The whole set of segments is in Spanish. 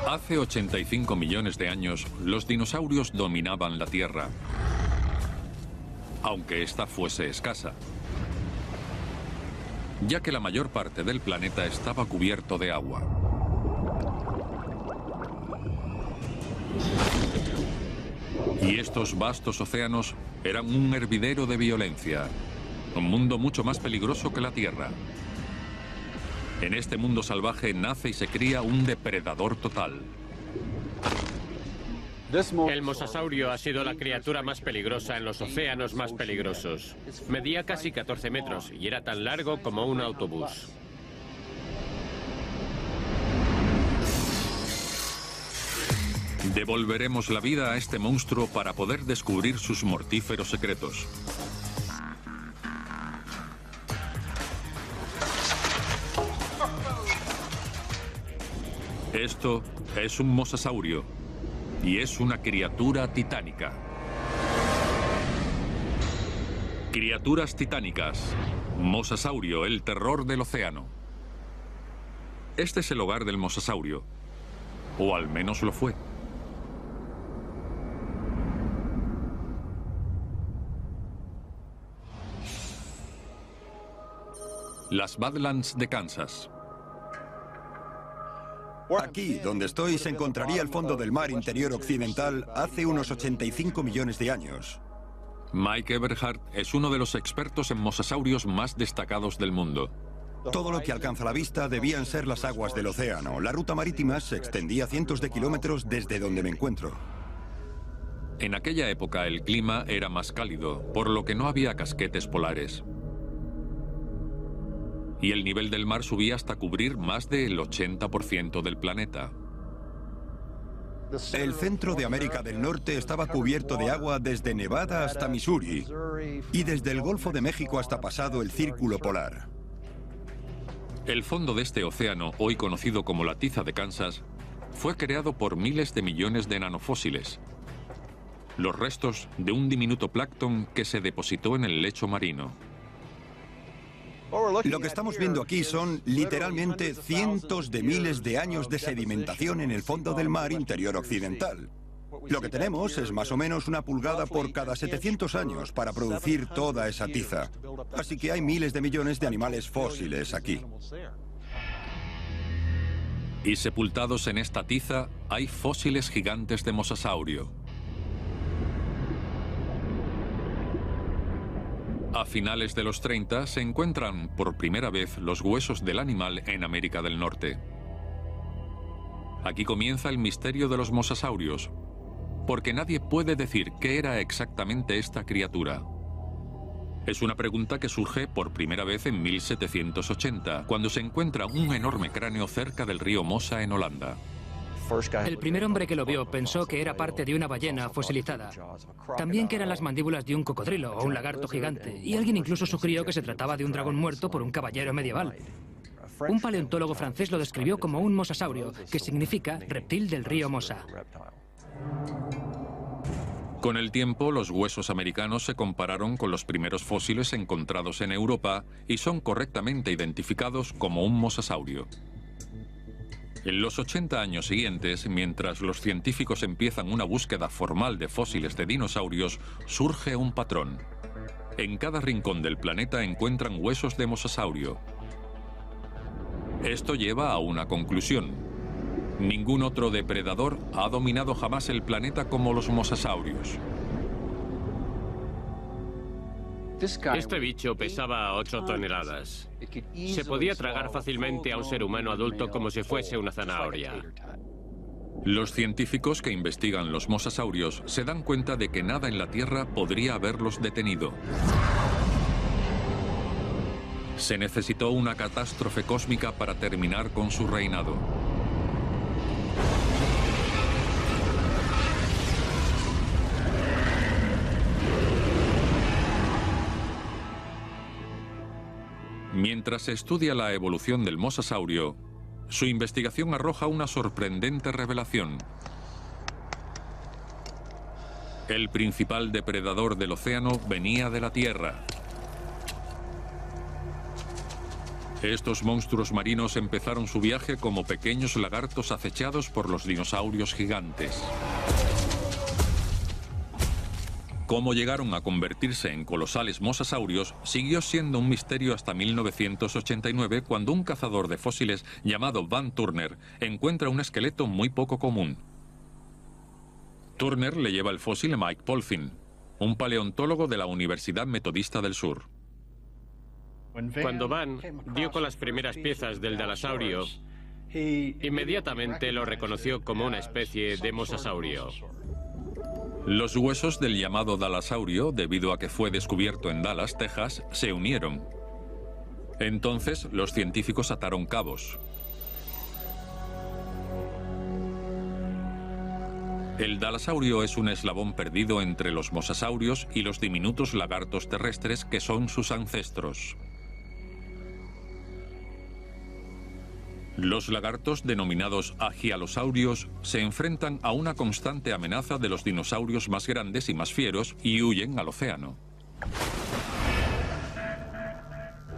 Hace 85 millones de años, los dinosaurios dominaban la Tierra, aunque ésta fuese escasa, ya que la mayor parte del planeta estaba cubierto de agua. Y estos vastos océanos eran un hervidero de violencia, un mundo mucho más peligroso que la Tierra. En este mundo salvaje nace y se cría un depredador total. El mosasaurio ha sido la criatura más peligrosa en los océanos más peligrosos. Medía casi 14 metros y era tan largo como un autobús. Devolveremos la vida a este monstruo para poder descubrir sus mortíferos secretos. Esto es un mosasaurio y es una criatura titánica. Criaturas titánicas. Mosasaurio, el terror del océano. Este es el hogar del mosasaurio, o al menos lo fue. Las Badlands de Kansas. Aquí, donde estoy, se encontraría el fondo del mar interior occidental hace unos 85 millones de años. Mike Eberhardt es uno de los expertos en mosasaurios más destacados del mundo. Todo lo que alcanza la vista debían ser las aguas del océano. La ruta marítima se extendía cientos de kilómetros desde donde me encuentro. En aquella época el clima era más cálido, por lo que no había casquetes polares. Y el nivel del mar subía hasta cubrir más del 80% del planeta. El centro de América del Norte estaba cubierto de agua desde Nevada hasta Missouri y desde el Golfo de México hasta pasado el Círculo Polar. El fondo de este océano, hoy conocido como la Tiza de Kansas, fue creado por miles de millones de nanofósiles, los restos de un diminuto plancton que se depositó en el lecho marino. Lo que estamos viendo aquí son literalmente cientos de miles de años de sedimentación en el fondo del mar interior occidental. Lo que tenemos es más o menos una pulgada por cada 700 años para producir toda esa tiza. Así que hay miles de millones de animales fósiles aquí. Y sepultados en esta tiza hay fósiles gigantes de mosasaurio. A finales de los 30 se encuentran por primera vez los huesos del animal en América del Norte. Aquí comienza el misterio de los mosasaurios, porque nadie puede decir qué era exactamente esta criatura. Es una pregunta que surge por primera vez en 1780, cuando se encuentra un enorme cráneo cerca del río Mosa en Holanda. El primer hombre que lo vio pensó que era parte de una ballena fosilizada. También que eran las mandíbulas de un cocodrilo o un lagarto gigante. Y alguien incluso sugirió que se trataba de un dragón muerto por un caballero medieval. Un paleontólogo francés lo describió como un mosasaurio, que significa reptil del río Mosa. Con el tiempo, los huesos americanos se compararon con los primeros fósiles encontrados en Europa y son correctamente identificados como un mosasaurio. En los 80 años siguientes, mientras los científicos empiezan una búsqueda formal de fósiles de dinosaurios, surge un patrón. En cada rincón del planeta encuentran huesos de mosasaurio. Esto lleva a una conclusión. Ningún otro depredador ha dominado jamás el planeta como los mosasaurios. Este bicho pesaba 8 toneladas. Se podía tragar fácilmente a un ser humano adulto como si fuese una zanahoria. Los científicos que investigan los mosasaurios se dan cuenta de que nada en la Tierra podría haberlos detenido. Se necesitó una catástrofe cósmica para terminar con su reinado. Mientras se estudia la evolución del mosasaurio, su investigación arroja una sorprendente revelación. El principal depredador del océano venía de la Tierra. Estos monstruos marinos empezaron su viaje como pequeños lagartos acechados por los dinosaurios gigantes. Cómo llegaron a convertirse en colosales mosasaurios siguió siendo un misterio hasta 1989, cuando un cazador de fósiles llamado Van Turner encuentra un esqueleto muy poco común. Turner le lleva el fósil a Mike Polfin, un paleontólogo de la Universidad Metodista del Sur. Cuando Van dio con las primeras piezas del dalasaurio, inmediatamente lo reconoció como una especie de mosasaurio. Los huesos del llamado dalasaurio, debido a que fue descubierto en Dallas, Texas, se unieron. Entonces los científicos ataron cabos. El dalasaurio es un eslabón perdido entre los mosasaurios y los diminutos lagartos terrestres que son sus ancestros. Los lagartos, denominados agialosaurios, se enfrentan a una constante amenaza de los dinosaurios más grandes y más fieros y huyen al océano.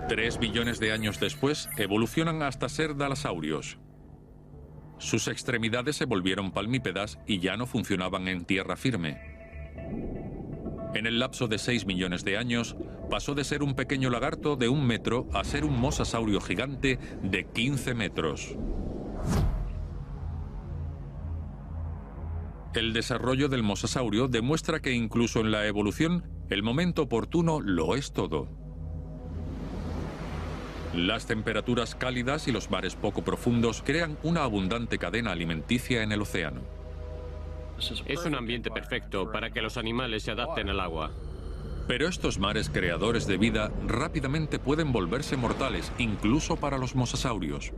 3 billones de años después, evolucionan hasta ser dalasaurios. Sus extremidades se volvieron palmípedas y ya no funcionaban en tierra firme. En el lapso de 6 millones de años, pasó de ser un pequeño lagarto de 1 metro a ser un mosasaurio gigante de 15 metros. El desarrollo del mosasaurio demuestra que incluso en la evolución, el momento oportuno lo es todo. Las temperaturas cálidas y los mares poco profundos crean una abundante cadena alimenticia en el océano. Es un ambiente perfecto para que los animales se adapten al agua. Pero estos mares creadores de vida rápidamente pueden volverse mortales, incluso para los mosasaurios.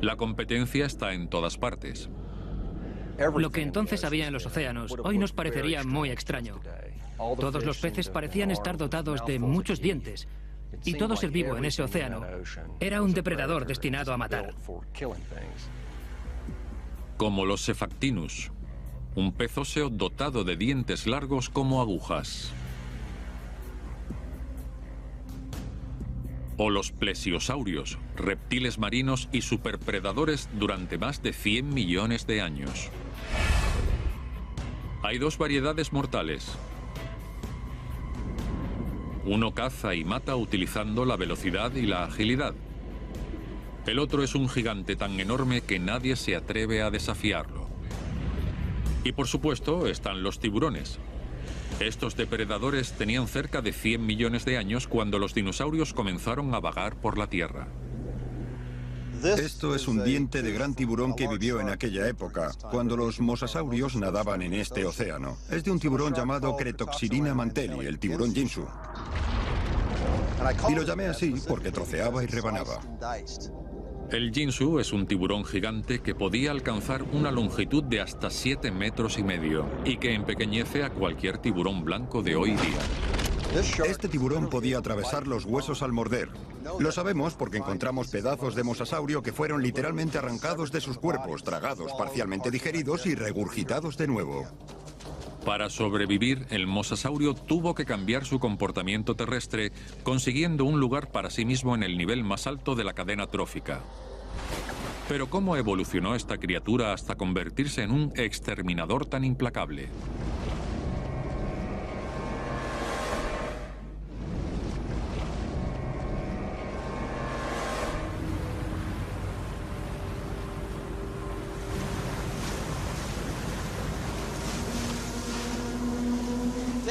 La competencia está en todas partes. Lo que entonces había en los océanos hoy nos parecería muy extraño. Todos los peces parecían estar dotados de muchos dientes, y todo ser vivo en ese océano era un depredador destinado a matar. Como los Cephactinus, un pez óseo dotado de dientes largos como agujas. O los plesiosaurios, reptiles marinos y superpredadores durante más de 100 millones de años. Hay 2 variedades mortales. Uno caza y mata utilizando la velocidad y la agilidad. El otro es un gigante tan enorme que nadie se atreve a desafiarlo. Y por supuesto están los tiburones. Estos depredadores tenían cerca de 100 millones de años cuando los dinosaurios comenzaron a vagar por la Tierra. Esto es un diente de gran tiburón que vivió en aquella época, cuando los mosasaurios nadaban en este océano. Es de un tiburón llamado Cretoxylina mantelli, el tiburón Jinsu. Y lo llamé así porque troceaba y rebanaba. El Jinsu es un tiburón gigante que podía alcanzar una longitud de hasta 7,5 metros y que empequeñece a cualquier tiburón blanco de hoy día. Este tiburón podía atravesar los huesos al morder. Lo sabemos porque encontramos pedazos de mosasaurio que fueron literalmente arrancados de sus cuerpos, tragados, parcialmente digeridos y regurgitados de nuevo. Para sobrevivir, el mosasaurio tuvo que cambiar su comportamiento terrestre, consiguiendo un lugar para sí mismo en el nivel más alto de la cadena trófica. Pero ¿cómo evolucionó esta criatura hasta convertirse en un exterminador tan implacable?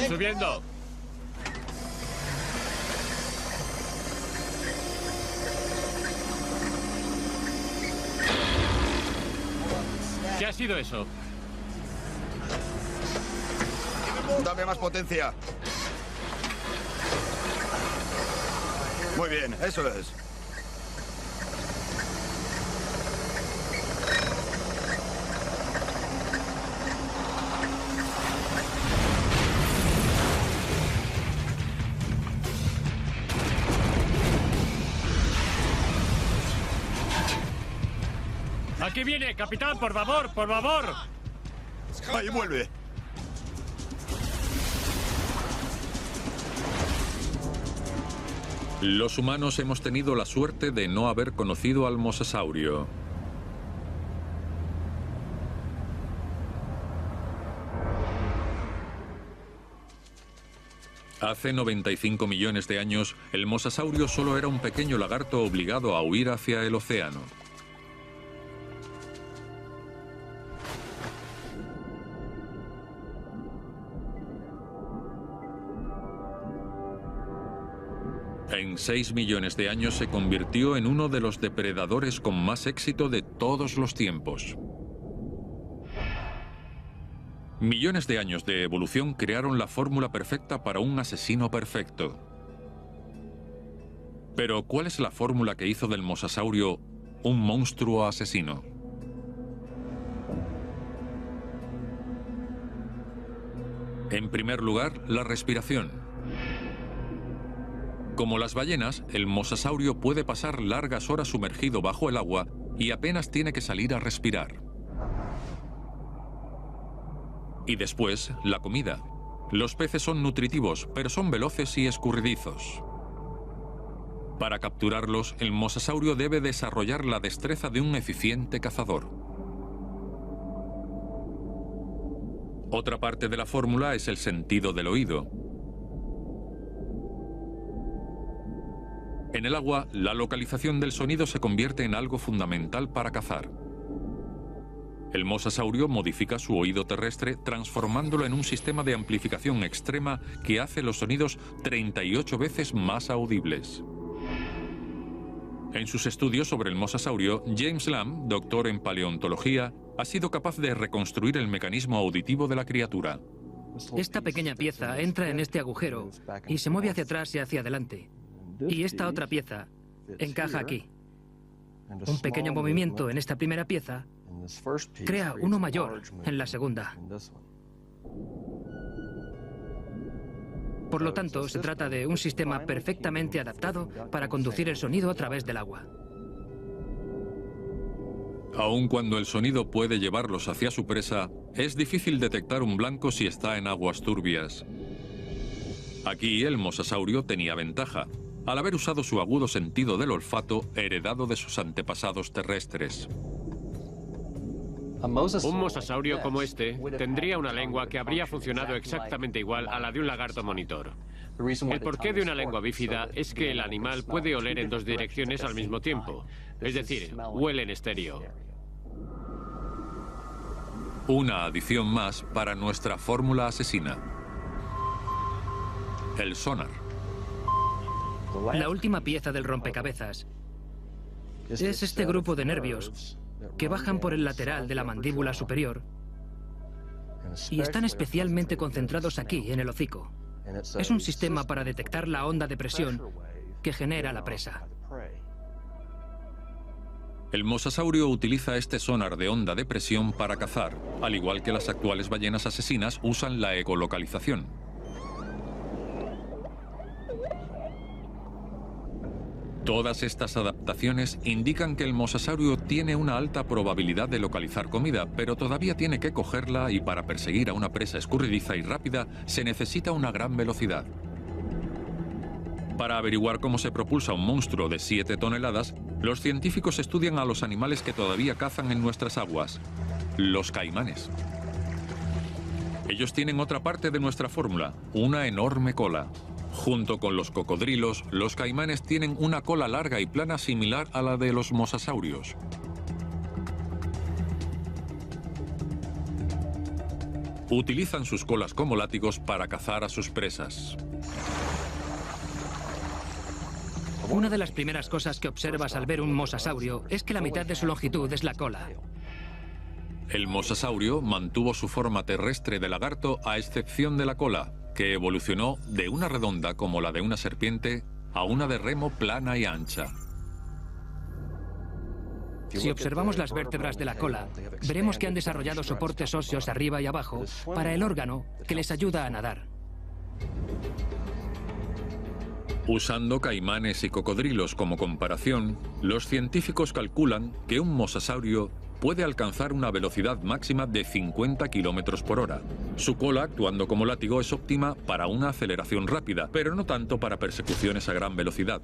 ¡Subiendo! ¿Qué ha sido eso? Dame más potencia. Muy bien, eso es. ¡Aquí viene, capitán! ¡Por favor, por favor! Ahí vuelve. Los humanos hemos tenido la suerte de no haber conocido al mosasaurio. Hace 95 millones de años, el mosasaurio solo era un pequeño lagarto obligado a huir hacia el océano. En 6 millones de años se convirtió en uno de los depredadores con más éxito de todos los tiempos. Millones de años de evolución crearon la fórmula perfecta para un asesino perfecto. Pero, ¿cuál es la fórmula que hizo del mosasaurio un monstruo asesino? En primer lugar, la respiración. Como las ballenas, el mosasaurio puede pasar largas horas sumergido bajo el agua y apenas tiene que salir a respirar. Y después, la comida. Los peces son nutritivos, pero son veloces y escurridizos. Para capturarlos, el mosasaurio debe desarrollar la destreza de un eficiente cazador. Otra parte de la fórmula es el sentido del oído. En el agua, la localización del sonido se convierte en algo fundamental para cazar. El mosasaurio modifica su oído terrestre transformándolo en un sistema de amplificación extrema que hace los sonidos 38 veces más audibles. En sus estudios sobre el mosasaurio, James Lamb, doctor en paleontología, ha sido capaz de reconstruir el mecanismo auditivo de la criatura. Esta pequeña pieza entra en este agujero y se mueve hacia atrás y hacia adelante. Y esta otra pieza encaja aquí. Un pequeño movimiento en esta primera pieza crea uno mayor en la segunda. Por lo tanto, se trata de un sistema perfectamente adaptado para conducir el sonido a través del agua. Aun cuando el sonido puede llevarlos hacia su presa, es difícil detectar un blanco si está en aguas turbias. Aquí el mosasaurio tenía ventaja, al haber usado su agudo sentido del olfato heredado de sus antepasados terrestres. Un mosasaurio como este tendría una lengua que habría funcionado exactamente igual a la de un lagarto monitor. El porqué de una lengua bífida es que el animal puede oler en dos direcciones al mismo tiempo, es decir, huele en estéreo. Una adición más para nuestra fórmula asesina: el sonar. La última pieza del rompecabezas es este grupo de nervios que bajan por el lateral de la mandíbula superior y están especialmente concentrados aquí, en el hocico. Es un sistema para detectar la onda de presión que genera la presa. El mosasaurio utiliza este sonar de onda de presión para cazar, al igual que las actuales ballenas asesinas usan la ecolocalización. Todas estas adaptaciones indican que el mosasaurio tiene una alta probabilidad de localizar comida, pero todavía tiene que cogerla y para perseguir a una presa escurridiza y rápida se necesita una gran velocidad. Para averiguar cómo se propulsa un monstruo de 7 toneladas, los científicos estudian a los animales que todavía cazan en nuestras aguas, los caimanes. Ellos tienen otra parte de nuestra fórmula, una enorme cola. Junto con los cocodrilos, los caimanes tienen una cola larga y plana similar a la de los mosasaurios. Utilizan sus colas como látigos para cazar a sus presas. Una de las primeras cosas que observas al ver un mosasaurio es que la mitad de su longitud es la cola. El mosasaurio mantuvo su forma terrestre de lagarto a excepción de la cola, que evolucionó de una redonda como la de una serpiente a una de remo plana y ancha. Si observamos las vértebras de la cola, veremos que han desarrollado soportes óseos arriba y abajo para el órgano que les ayuda a nadar. Usando caimanes y cocodrilos como comparación, los científicos calculan que un mosasaurio puede alcanzar una velocidad máxima de 50 km por hora. Su cola, actuando como látigo, es óptima para una aceleración rápida, pero no tanto para persecuciones a gran velocidad.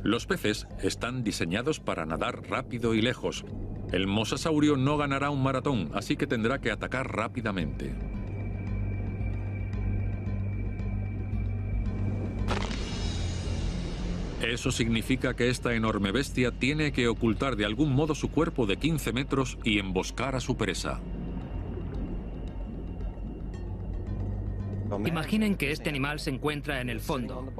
Los peces están diseñados para nadar rápido y lejos. El mosasaurio no ganará un maratón, así que tendrá que atacar rápidamente. Eso significa que esta enorme bestia tiene que ocultar de algún modo su cuerpo de 15 metros y emboscar a su presa. Imaginen que este animal se encuentra en el fondo,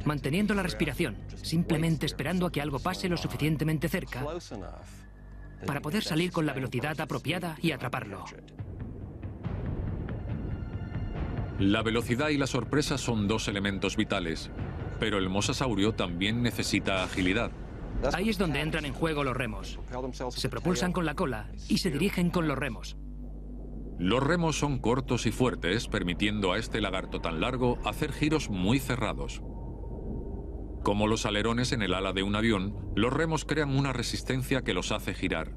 manteniendo la respiración, simplemente esperando a que algo pase lo suficientemente cerca para poder salir con la velocidad apropiada y atraparlo. La velocidad y la sorpresa son dos elementos vitales, pero el mosasaurio también necesita agilidad. Ahí es donde entran en juego los remos. Se propulsan con la cola y se dirigen con los remos. Los remos son cortos y fuertes, permitiendo a este lagarto tan largo hacer giros muy cerrados. Como los alerones en el ala de un avión, los remos crean una resistencia que los hace girar.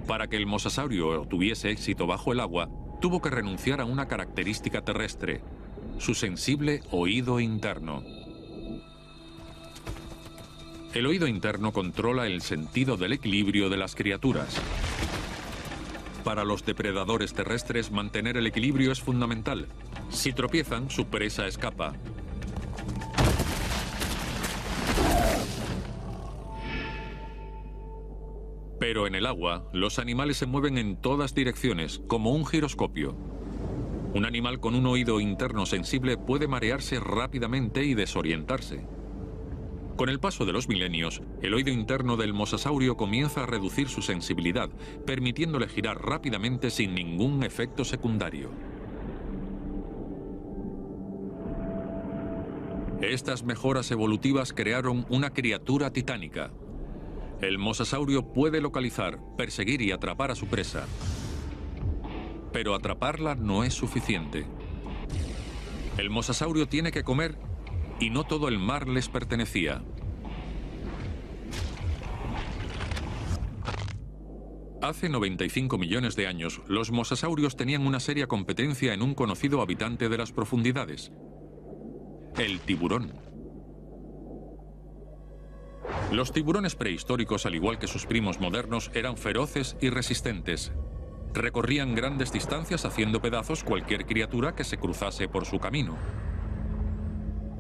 Para que el mosasaurio tuviese éxito bajo el agua, tuvo que renunciar a una característica terrestre: su sensible oído interno. El oído interno controla el sentido del equilibrio de las criaturas. Para los depredadores terrestres, mantener el equilibrio es fundamental. Si tropiezan, su presa escapa. Pero en el agua, los animales se mueven en todas direcciones, como un giroscopio. Un animal con un oído interno sensible puede marearse rápidamente y desorientarse. Con el paso de los milenios, el oído interno del mosasaurio comienza a reducir su sensibilidad, permitiéndole girar rápidamente sin ningún efecto secundario. Estas mejoras evolutivas crearon una criatura titánica. El mosasaurio puede localizar, perseguir y atrapar a su presa. Pero atraparla no es suficiente. El mosasaurio tiene que comer y no todo el mar les pertenecía. Hace 95 millones de años, los mosasaurios tenían una seria competencia en un conocido habitante de las profundidades: el tiburón. Los tiburones prehistóricos, al igual que sus primos modernos, eran feroces y resistentes. Recorrían grandes distancias haciendo pedazos cualquier criatura que se cruzase por su camino.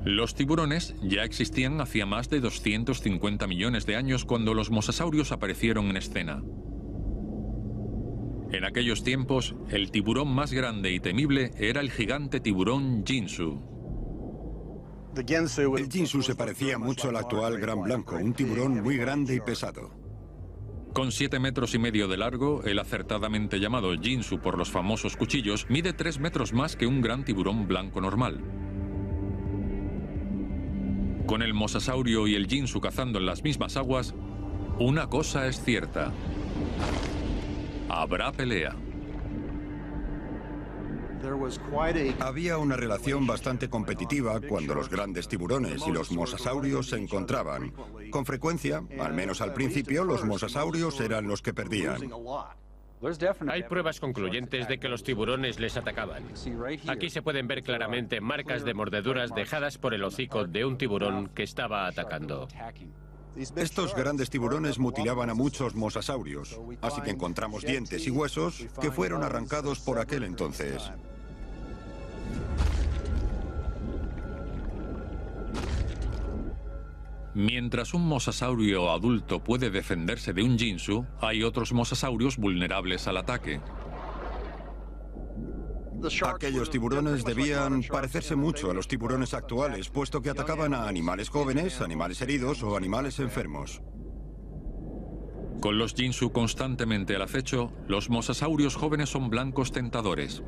Los tiburones ya existían hacía más de 250 millones de años cuando los mosasaurios aparecieron en escena. En aquellos tiempos, el tiburón más grande y temible era el gigante tiburón Ginsu. El Ginsu se parecía mucho al actual gran blanco, un tiburón muy grande y pesado. Con 7,5 metros de largo, el acertadamente llamado Ginsu por los famosos cuchillos, mide 3 metros más que un gran tiburón blanco normal. Con el mosasaurio y el Ginsu cazando en las mismas aguas, una cosa es cierta: habrá pelea. Había una relación bastante competitiva cuando los grandes tiburones y los mosasaurios se encontraban. Con frecuencia, al menos al principio, los mosasaurios eran los que perdían. Hay pruebas concluyentes de que los tiburones les atacaban. Aquí se pueden ver claramente marcas de mordeduras dejadas por el hocico de un tiburón que estaba atacando. Estos grandes tiburones mutilaban a muchos mosasaurios, así que encontramos dientes y huesos que fueron arrancados por aquel entonces. Mientras un mosasaurio adulto puede defenderse de un Ginsu, hay otros mosasaurios vulnerables al ataque. Aquellos tiburones debían parecerse mucho a los tiburones actuales, puesto que atacaban a animales jóvenes, animales heridos o animales enfermos. Con los Ginsu constantemente al acecho, los mosasaurios jóvenes son blancos tentadores.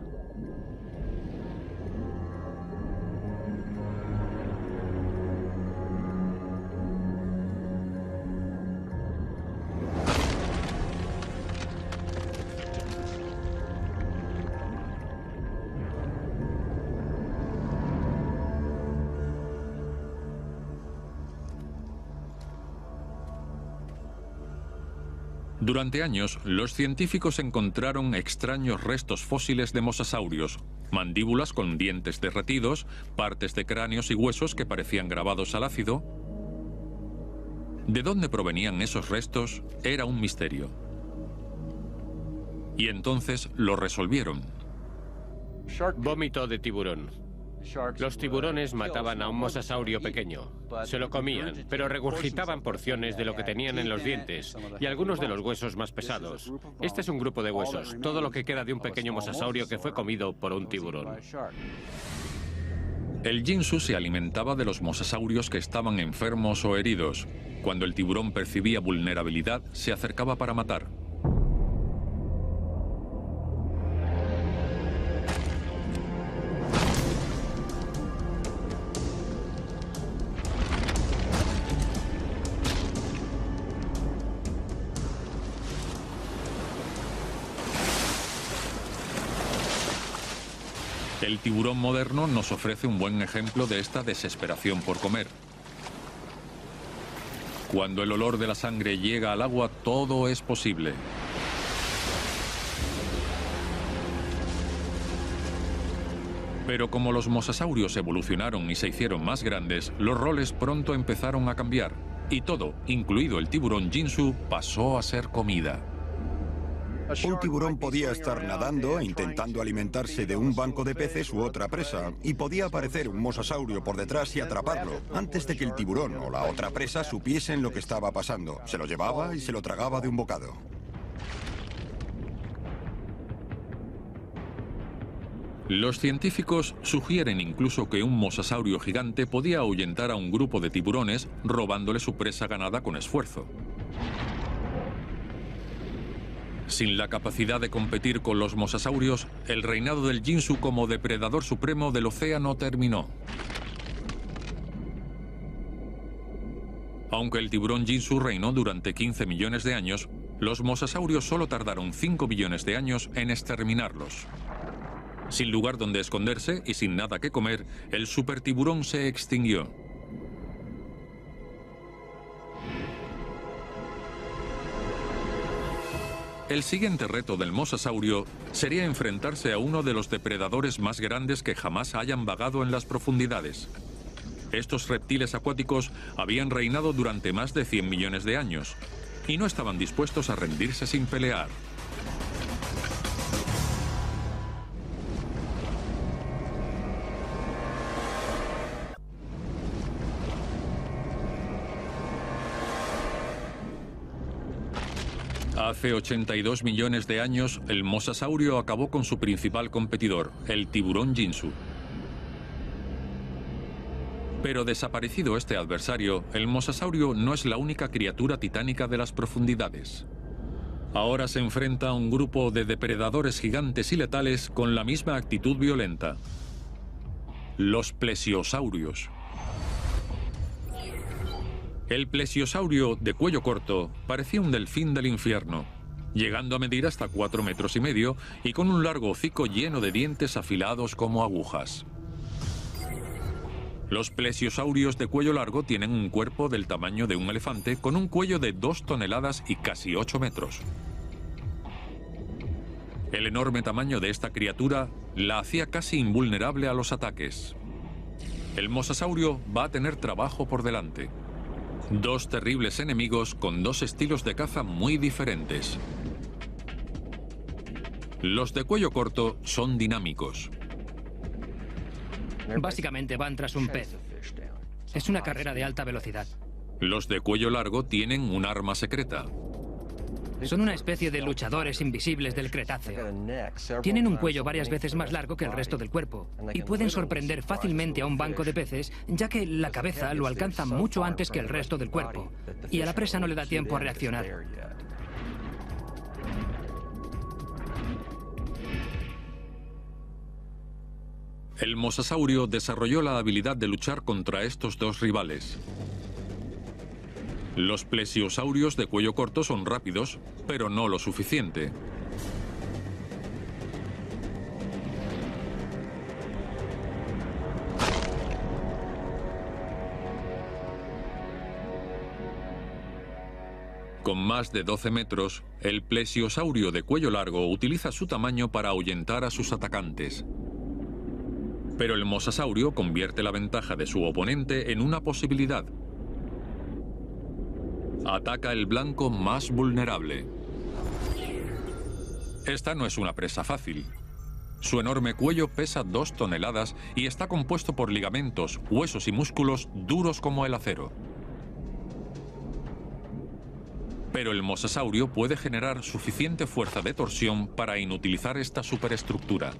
Durante años, los científicos encontraron extraños restos fósiles de mosasaurios, mandíbulas con dientes derretidos, partes de cráneos y huesos que parecían grabados al ácido. ¿De dónde provenían esos restos? Era un misterio. Y entonces lo resolvieron. Vómito de tiburón. Los tiburones mataban a un mosasaurio pequeño. Se lo comían, pero regurgitaban porciones de lo que tenían en los dientes y algunos de los huesos más pesados. Este es un grupo de huesos, todo lo que queda de un pequeño mosasaurio que fue comido por un tiburón. El ginsu se alimentaba de los mosasaurios que estaban enfermos o heridos. Cuando el tiburón percibía vulnerabilidad, se acercaba para matar. El tiburón moderno nos ofrece un buen ejemplo de esta desesperación por comer. Cuando el olor de la sangre llega al agua, todo es posible. Pero como los mosasaurios evolucionaron y se hicieron más grandes, los roles pronto empezaron a cambiar. Y todo, incluido el tiburón ginsu, pasó a ser comida. Un tiburón podía estar nadando intentando alimentarse de un banco de peces u otra presa, y podía aparecer un mosasaurio por detrás y atraparlo, antes de que el tiburón o la otra presa supiesen lo que estaba pasando. Se lo llevaba y se lo tragaba de un bocado. Los científicos sugieren incluso que un mosasaurio gigante podía ahuyentar a un grupo de tiburones robándole su presa ganada con esfuerzo. Sin la capacidad de competir con los mosasaurios, el reinado del ginsu como depredador supremo del océano terminó. Aunque el tiburón ginsu reinó durante 15 millones de años, los mosasaurios solo tardaron 5 billones de años en exterminarlos. Sin lugar donde esconderse y sin nada que comer, el supertiburón se extinguió. El siguiente reto del mosasaurio sería enfrentarse a uno de los depredadores más grandes que jamás hayan vagado en las profundidades. Estos reptiles acuáticos habían reinado durante más de 100 millones de años y no estaban dispuestos a rendirse sin pelear. Hace 82 millones de años, el mosasaurio acabó con su principal competidor, el tiburón ginsu. Pero desaparecido este adversario, el mosasaurio no es la única criatura titánica de las profundidades. Ahora se enfrenta a un grupo de depredadores gigantes y letales con la misma actitud violenta: los plesiosaurios. El plesiosaurio de cuello corto parecía un delfín del infierno, llegando a medir hasta 4,5 metros y con un largo hocico lleno de dientes afilados como agujas. Los plesiosaurios de cuello largo tienen un cuerpo del tamaño de un elefante con un cuello de 2 toneladas y casi 8 metros. El enorme tamaño de esta criatura la hacía casi invulnerable a los ataques. El mosasaurio va a tener trabajo por delante. Dos terribles enemigos con dos estilos de caza muy diferentes. Los de cuello corto son dinámicos. Básicamente van tras un pez. Es una carrera de alta velocidad. Los de cuello largo tienen un arma secreta. Son una especie de luchadores invisibles del Cretáceo. Tienen un cuello varias veces más largo que el resto del cuerpo y pueden sorprender fácilmente a un banco de peces, ya que la cabeza lo alcanza mucho antes que el resto del cuerpo y a la presa no le da tiempo a reaccionar. El mosasaurio desarrolló la habilidad de luchar contra estos dos rivales. Los plesiosaurios de cuello corto son rápidos, pero no lo suficiente. Con más de 12 metros, el plesiosaurio de cuello largo utiliza su tamaño para ahuyentar a sus atacantes. Pero el mosasaurio convierte la ventaja de su oponente en una posibilidad. Ataca el blanco más vulnerable. Esta no es una presa fácil. Su enorme cuello pesa 2 toneladas y está compuesto por ligamentos, huesos y músculos duros como el acero. Pero el mosasaurio puede generar suficiente fuerza de torsión para inutilizar esta superestructura.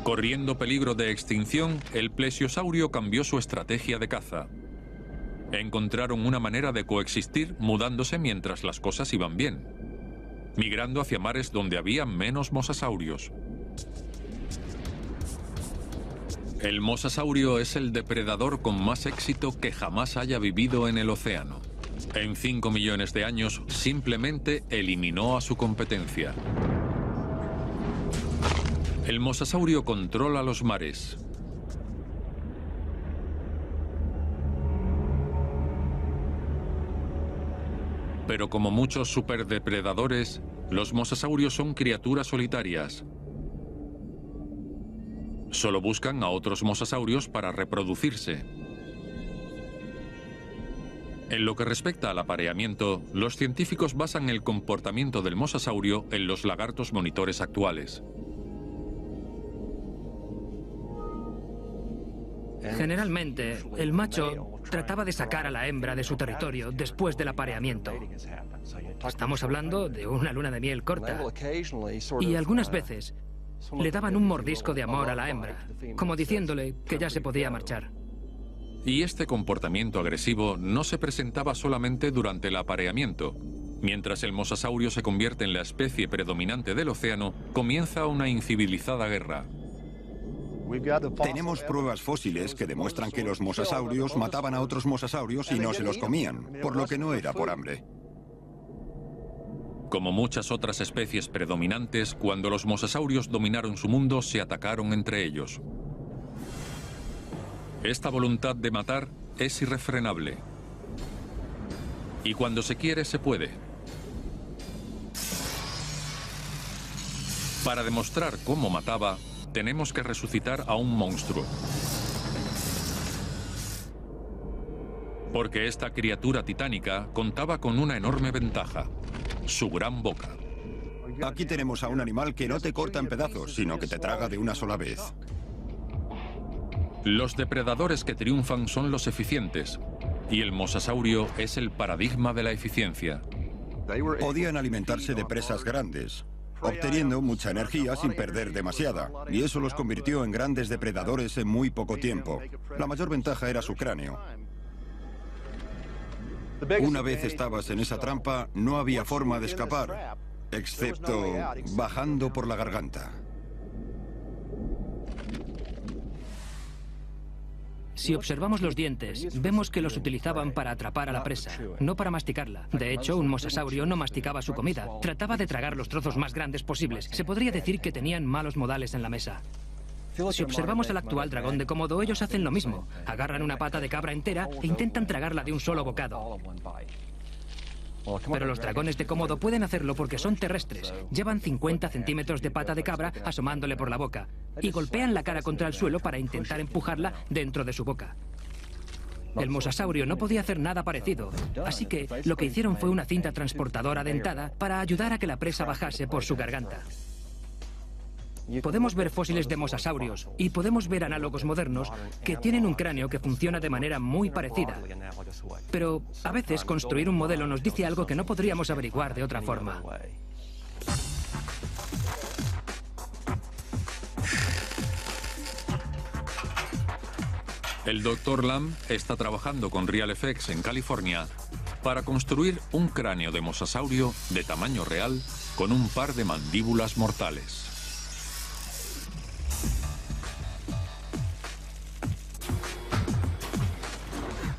Corriendo peligro de extinción, el plesiosaurio cambió su estrategia de caza. Encontraron una manera de coexistir mudándose mientras las cosas iban bien, migrando hacia mares donde había menos mosasaurios. El mosasaurio es el depredador con más éxito que jamás haya vivido en el océano. En 5 millones de años, simplemente eliminó a su competencia. El mosasaurio controla los mares. Pero como muchos superdepredadores, los mosasaurios son criaturas solitarias. Solo buscan a otros mosasaurios para reproducirse. En lo que respecta al apareamiento, los científicos basan el comportamiento del mosasaurio en los lagartos monitores actuales. Generalmente, el macho trataba de sacar a la hembra de su territorio después del apareamiento. Estamos hablando de una luna de miel corta. Y algunas veces le daban un mordisco de amor a la hembra, como diciéndole que ya se podía marchar. Y este comportamiento agresivo no se presentaba solamente durante el apareamiento. Mientras el mosasaurio se convierte en la especie predominante del océano, comienza una incivilizada guerra. Tenemos pruebas fósiles que demuestran que los mosasaurios mataban a otros mosasaurios y no se los comían, por lo que no era por hambre. Como muchas otras especies predominantes, cuando los mosasaurios dominaron su mundo, se atacaron entre ellos. Esta voluntad de matar es irrefrenable. Y cuando se quiere, se puede. Para demostrar cómo mataba, tenemos que resucitar a un monstruo. Porque esta criatura titánica contaba con una enorme ventaja: su gran boca. Aquí tenemos a un animal que no te corta en pedazos, sino que te traga de una sola vez. Los depredadores que triunfan son los eficientes, y el mosasaurio es el paradigma de la eficiencia. Podían alimentarse de presas grandes, obteniendo mucha energía sin perder demasiada, y eso los convirtió en grandes depredadores en muy poco tiempo. La mayor ventaja era su cráneo. Una vez estabas en esa trampa, no había forma de escapar, excepto bajando por la garganta. Si observamos los dientes, vemos que los utilizaban para atrapar a la presa, no para masticarla. De hecho, un mosasaurio no masticaba su comida, trataba de tragar los trozos más grandes posibles. Se podría decir que tenían malos modales en la mesa. Si observamos al actual dragón de Komodo, ellos hacen lo mismo. Agarran una pata de cabra entera e intentan tragarla de un solo bocado. Pero los dragones de Komodo pueden hacerlo porque son terrestres. Llevan 50 centímetros de pata de cabra asomándole por la boca y golpean la cara contra el suelo para intentar empujarla dentro de su boca. El mosasaurio no podía hacer nada parecido, así que lo que hicieron fue una cinta transportadora dentada para ayudar a que la presa bajase por su garganta. Podemos ver fósiles de mosasaurios y podemos ver análogos modernos que tienen un cráneo que funciona de manera muy parecida. Pero a veces construir un modelo nos dice algo que no podríamos averiguar de otra forma. El Dr. Lamb está trabajando con RealFX en California para construir un cráneo de mosasaurio de tamaño real con un par de mandíbulas mortales.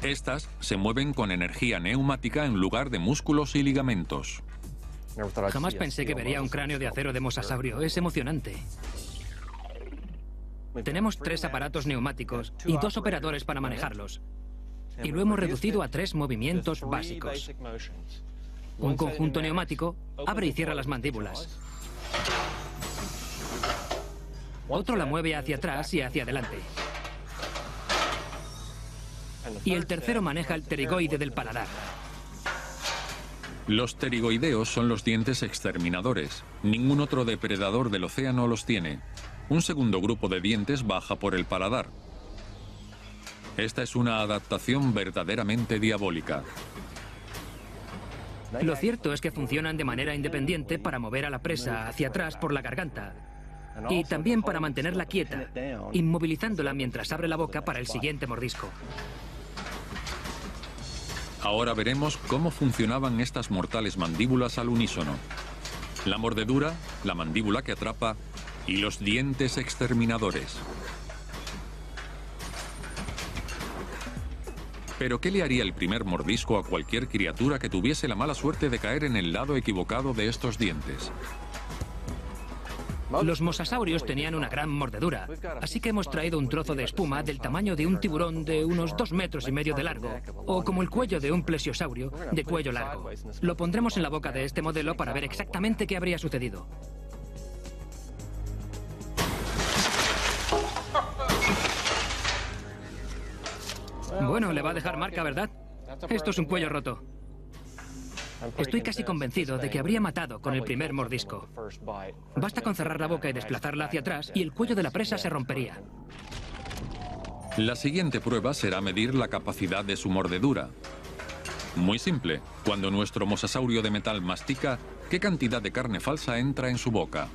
Estas se mueven con energía neumática en lugar de músculos y ligamentos. Jamás pensé que vería un cráneo de acero de mosasaurio. Es emocionante. 「 Si Tenemos 3 aparatos neumáticos y 2 operadores para manejarlos. Y lo hemos reducido a 3 movimientos básicos. Un conjunto neumático abre y cierra las mandíbulas. Otro la mueve hacia atrás y hacia adelante. Y el tercero maneja el pterigoide del paladar. Los pterigoideos son los dientes exterminadores. Ningún otro depredador del océano los tiene. Un segundo grupo de dientes baja por el paladar. Esta es una adaptación verdaderamente diabólica. Lo cierto es que funcionan de manera independiente para mover a la presa hacia atrás por la garganta y también para mantenerla quieta, inmovilizándola mientras abre la boca para el siguiente mordisco. Ahora veremos cómo funcionaban estas mortales mandíbulas al unísono. La mordedura, la mandíbula que atrapa y los dientes exterminadores. Pero ¿qué le haría el primer mordisco a cualquier criatura que tuviese la mala suerte de caer en el lado equivocado de estos dientes? Los mosasaurios tenían una gran mordedura, así que hemos traído un trozo de espuma del tamaño de un tiburón de unos 2,5 metros de largo, o como el cuello de un plesiosaurio de cuello largo. Lo pondremos en la boca de este modelo para ver exactamente qué habría sucedido. Bueno, le va a dejar marca, ¿verdad? Esto es un cuello roto. Estoy casi convencido de que habría matado con el primer mordisco. Basta con cerrar la boca y desplazarla hacia atrás y el cuello de la presa se rompería. La siguiente prueba será medir la capacidad de su mordedura. Muy simple. Cuando nuestro mosasaurio de metal mastica, ¿qué cantidad de carne falsa entra en su boca?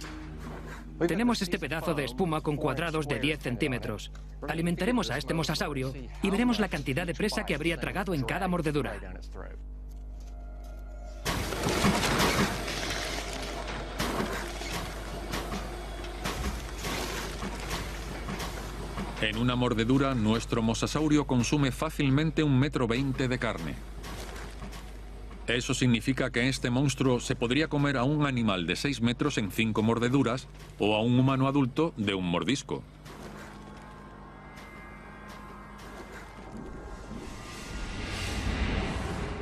Tenemos este pedazo de espuma con cuadrados de 10 centímetros. Alimentaremos a este mosasaurio y veremos la cantidad de presa que habría tragado en cada mordedura. En una mordedura, nuestro mosasaurio consume fácilmente 1,20 m de carne. Eso significa que este monstruo se podría comer a un animal de 6 metros en 5 mordeduras o a un humano adulto de un mordisco.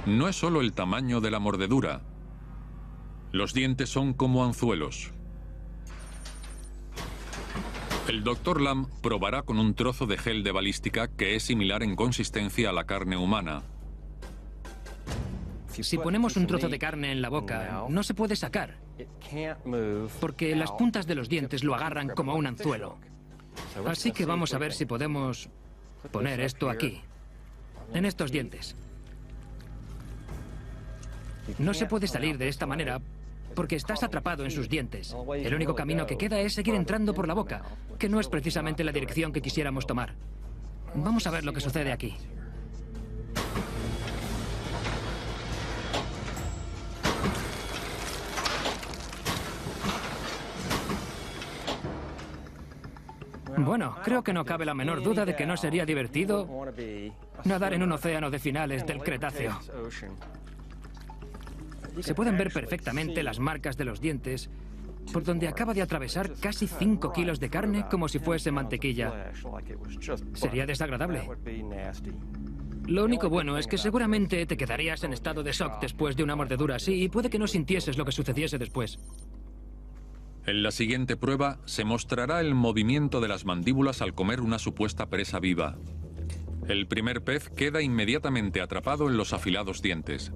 No es solo el tamaño de la mordedura. Los dientes son como anzuelos. El Dr. Lamb probará con un trozo de gel de balística que es similar en consistencia a la carne humana. Si ponemos un trozo de carne en la boca, no se puede sacar, porque las puntas de los dientes lo agarran como un anzuelo. Así que vamos a ver si podemos poner esto aquí, en estos dientes. No se puede salir de esta manera porque estás atrapado en sus dientes. El único camino que queda es seguir entrando por la boca, que no es precisamente la dirección que quisiéramos tomar. Vamos a ver lo que sucede aquí. Bueno, creo que no cabe la menor duda de que no sería divertido nadar en un océano de finales del Cretáceo. Se pueden ver perfectamente las marcas de los dientes, por donde acaba de atravesar casi 5 kilos de carne como si fuese mantequilla. Sería desagradable. Lo único bueno es que seguramente te quedarías en estado de shock después de una mordedura así y puede que no sintieses lo que sucediese después. En la siguiente prueba se mostrará el movimiento de las mandíbulas al comer una supuesta presa viva. El primer pez queda inmediatamente atrapado en los afilados dientes.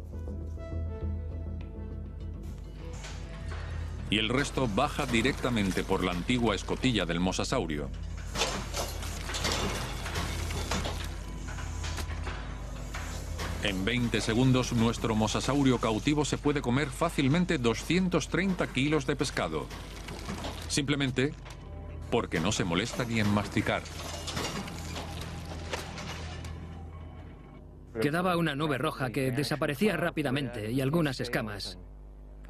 Y el resto baja directamente por la antigua escotilla del mosasaurio. En 20 segundos, nuestro mosasaurio cautivo se puede comer fácilmente 230 kilos de pescado. Simplemente porque no se molesta ni en masticar. Quedaba una nube roja que desaparecía rápidamente y algunas escamas.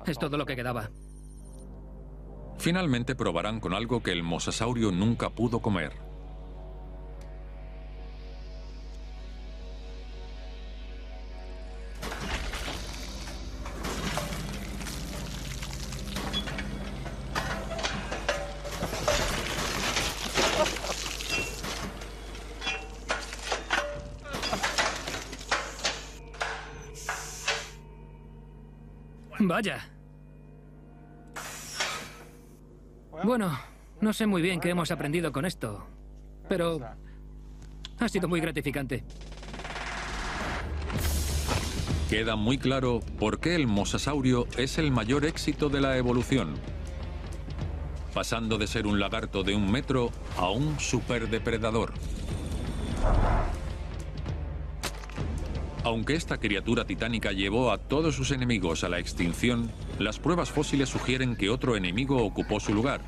Es todo lo que quedaba. Finalmente probarán con algo que el mosasaurio nunca pudo comer. Vaya. Bueno, no sé muy bien qué hemos aprendido con esto, pero ha sido muy gratificante. Queda muy claro por qué el mosasaurio es el mayor éxito de la evolución, pasando de ser un lagarto de 1 metro a un superdepredador. Aunque esta criatura titánica llevó a todos sus enemigos a la extinción, las pruebas fósiles sugieren que otro enemigo ocupó su lugar.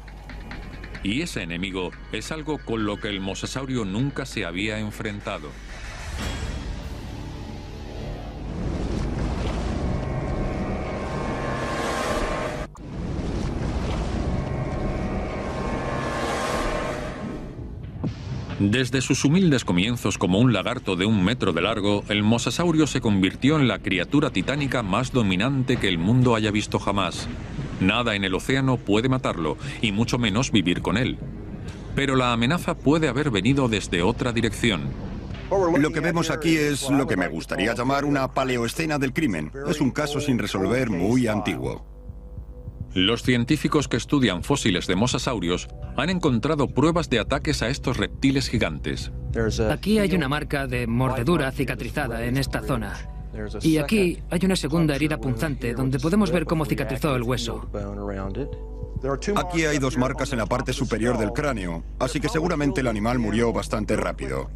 Y ese enemigo es algo con lo que el mosasaurio nunca se había enfrentado. Desde sus humildes comienzos como un lagarto de 1 metro de largo, el mosasaurio se convirtió en la criatura titánica más dominante que el mundo haya visto jamás. Nada en el océano puede matarlo, y mucho menos vivir con él. Pero la amenaza puede haber venido desde otra dirección. Lo que vemos aquí es lo que me gustaría llamar una paleoescena del crimen. Es un caso sin resolver muy antiguo. Los científicos que estudian fósiles de mosasaurios han encontrado pruebas de ataques a estos reptiles gigantes. Aquí hay una marca de mordedura cicatrizada en esta zona. Y aquí hay una segunda herida punzante donde podemos ver cómo cicatrizó el hueso. Aquí hay 2 marcas en la parte superior del cráneo, así que seguramente el animal murió bastante rápido.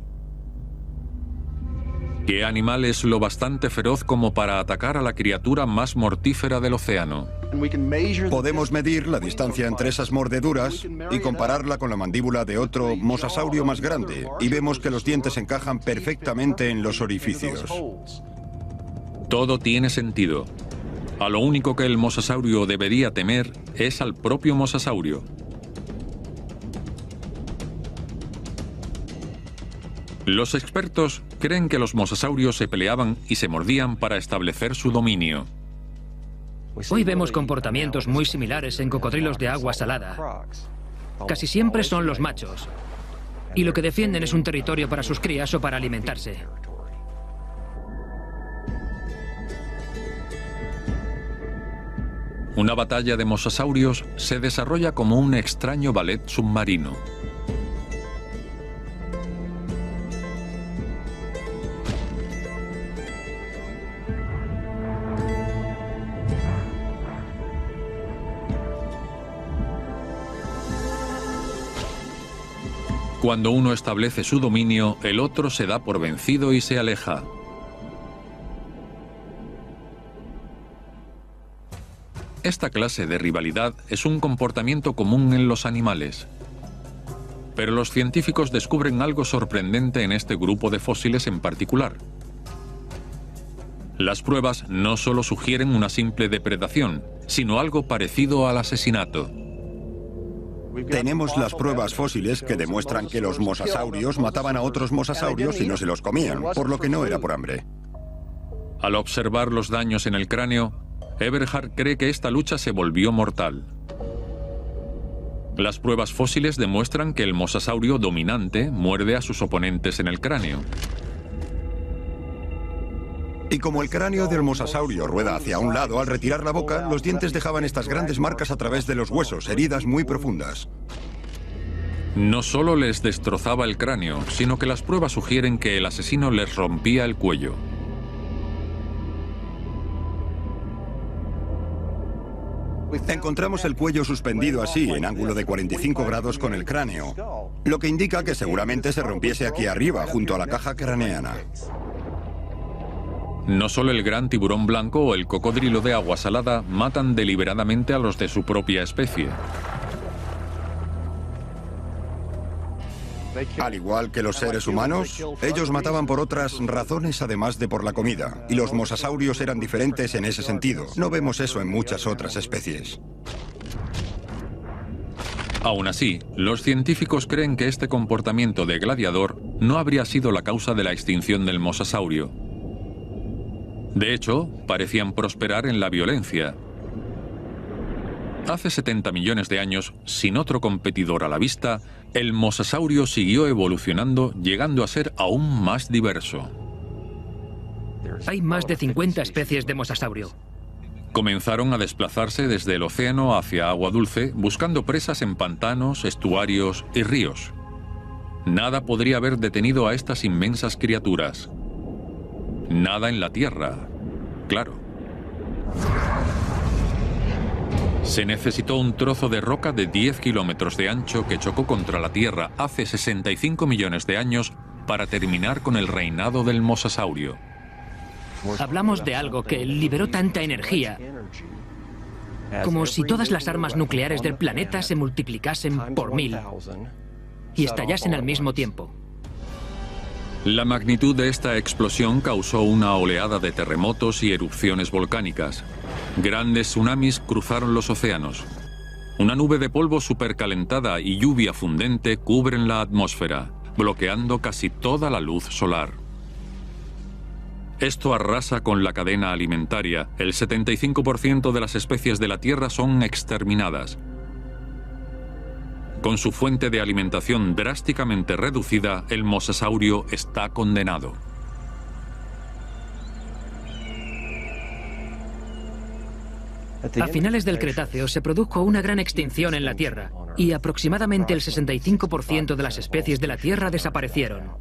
¿Qué animal es lo bastante feroz como para atacar a la criatura más mortífera del océano? Podemos medir la distancia entre esas mordeduras y compararla con la mandíbula de otro mosasaurio más grande, y vemos que los dientes encajan perfectamente en los orificios. Todo tiene sentido. A lo único que el mosasaurio debería temer es al propio mosasaurio. Los expertos creen que los mosasaurios se peleaban y se mordían para establecer su dominio. Hoy vemos comportamientos muy similares en cocodrilos de agua salada. Casi siempre son los machos, y lo que defienden es un territorio para sus crías o para alimentarse. Una batalla de mosasaurios se desarrolla como un extraño ballet submarino. Cuando uno establece su dominio, el otro se da por vencido y se aleja. Esta clase de rivalidad es un comportamiento común en los animales. Pero los científicos descubren algo sorprendente en este grupo de fósiles en particular. Las pruebas no solo sugieren una simple depredación, sino algo parecido al asesinato. Tenemos las pruebas fósiles que demuestran que los mosasaurios mataban a otros mosasaurios y no se los comían, por lo que no era por hambre. Al observar los daños en el cráneo, Eberhard cree que esta lucha se volvió mortal. Las pruebas fósiles demuestran que el mosasaurio dominante muerde a sus oponentes en el cráneo. Y como el cráneo del mosasaurio rueda hacia un lado, al retirar la boca, los dientes dejaban estas grandes marcas a través de los huesos, heridas muy profundas. No solo les destrozaba el cráneo, sino que las pruebas sugieren que el asesino les rompía el cuello. Encontramos el cuello suspendido así, en ángulo de 45 grados con el cráneo, lo que indica que seguramente se rompiese aquí arriba, junto a la caja craneana. No solo el gran tiburón blanco o el cocodrilo de agua salada matan deliberadamente a los de su propia especie. Al igual que los seres humanos, ellos mataban por otras razones además de por la comida, y los mosasaurios eran diferentes en ese sentido. No vemos eso en muchas otras especies. Aún así, los científicos creen que este comportamiento de gladiador no habría sido la causa de la extinción del mosasaurio. De hecho, parecían prosperar en la violencia. Hace 70 millones de años, sin otro competidor a la vista, el mosasaurio siguió evolucionando, llegando a ser aún más diverso. Hay más de 50 especies de mosasaurio. Comenzaron a desplazarse desde el océano hacia agua dulce, buscando presas en pantanos, estuarios y ríos. Nada podría haber detenido a estas inmensas criaturas. Nada en la Tierra, claro. Se necesitó un trozo de roca de 10 kilómetros de ancho que chocó contra la Tierra hace 65 millones de años para terminar con el reinado del mosasaurio. Hablamos de algo que liberó tanta energía, como si todas las armas nucleares del planeta se multiplicasen por 1000 y estallasen al mismo tiempo. La magnitud de esta explosión causó una oleada de terremotos y erupciones volcánicas. Grandes tsunamis cruzaron los océanos. Una nube de polvo supercalentada y lluvia fundente cubren la atmósfera, bloqueando casi toda la luz solar. Esto arrasa con la cadena alimentaria. El 75% de las especies de la Tierra son exterminadas. Con su fuente de alimentación drásticamente reducida, el mosasaurio está condenado. A finales del Cretáceo se produjo una gran extinción en la Tierra y aproximadamente el 65% de las especies de la Tierra desaparecieron.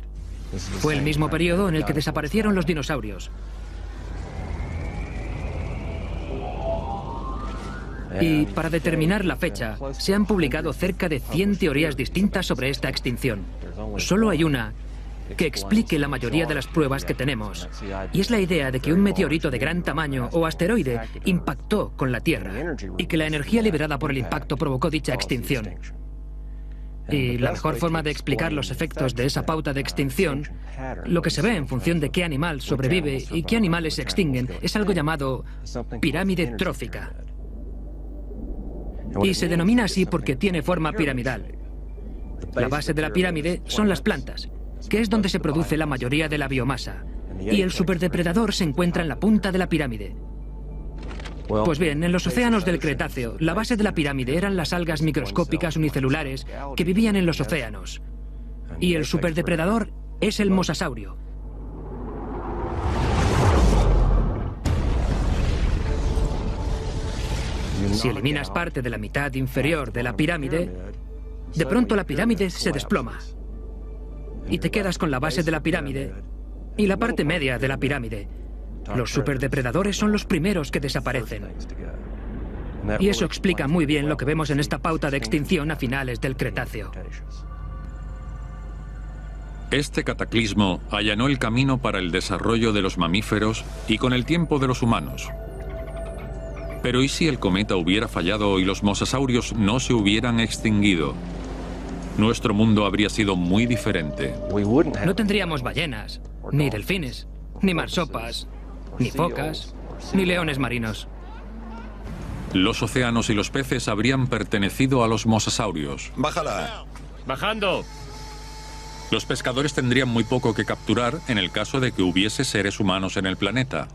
Fue el mismo periodo en el que desaparecieron los dinosaurios. Y para determinar la fecha, se han publicado cerca de 100 teorías distintas sobre esta extinción. Solo hay una que explique la mayoría de las pruebas que tenemos, y es la idea de que un meteorito de gran tamaño o asteroide impactó con la Tierra y que la energía liberada por el impacto provocó dicha extinción. Y la mejor forma de explicar los efectos de esa pauta de extinción, lo que se ve en función de qué animal sobrevive y qué animales se extinguen, es algo llamado pirámide trófica. Y se denomina así porque tiene forma piramidal. La base de la pirámide son las plantas, que es donde se produce la mayoría de la biomasa. Y el superdepredador se encuentra en la punta de la pirámide. Pues bien, en los océanos del Cretáceo, la base de la pirámide eran las algas microscópicas unicelulares que vivían en los océanos. Y el superdepredador es el mosasaurio. Si eliminas parte de la mitad inferior de la pirámide, de pronto la pirámide se desploma. Y te quedas con la base de la pirámide y la parte media de la pirámide. Los superdepredadores son los primeros que desaparecen. Y eso explica muy bien lo que vemos en esta pauta de extinción a finales del Cretáceo. Este cataclismo allanó el camino para el desarrollo de los mamíferos y con el tiempo de los humanos. Pero ¿y si el cometa hubiera fallado y los mosasaurios no se hubieran extinguido? Nuestro mundo habría sido muy diferente. No tendríamos ballenas, ni delfines, ni marsopas, ni focas, ni leones marinos. Los océanos y los peces habrían pertenecido a los mosasaurios. Bájala. ¡Bajando! Los pescadores tendrían muy poco que capturar en el caso de que hubiese seres humanos en el planeta.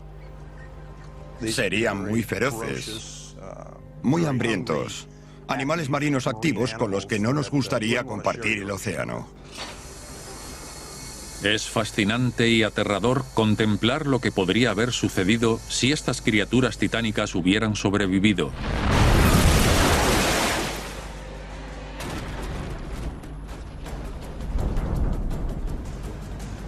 Serían muy feroces, muy hambrientos. Animales marinos activos con los que no nos gustaría compartir el océano. Es fascinante y aterrador contemplar lo que podría haber sucedido si estas criaturas titánicas hubieran sobrevivido.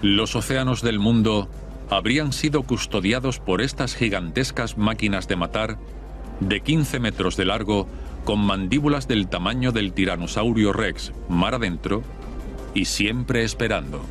Los océanos del mundo habrían sido custodiados por estas gigantescas máquinas de matar de 15 metros de largo con mandíbulas del tamaño del tiranosaurio Rex mar adentro y siempre esperando.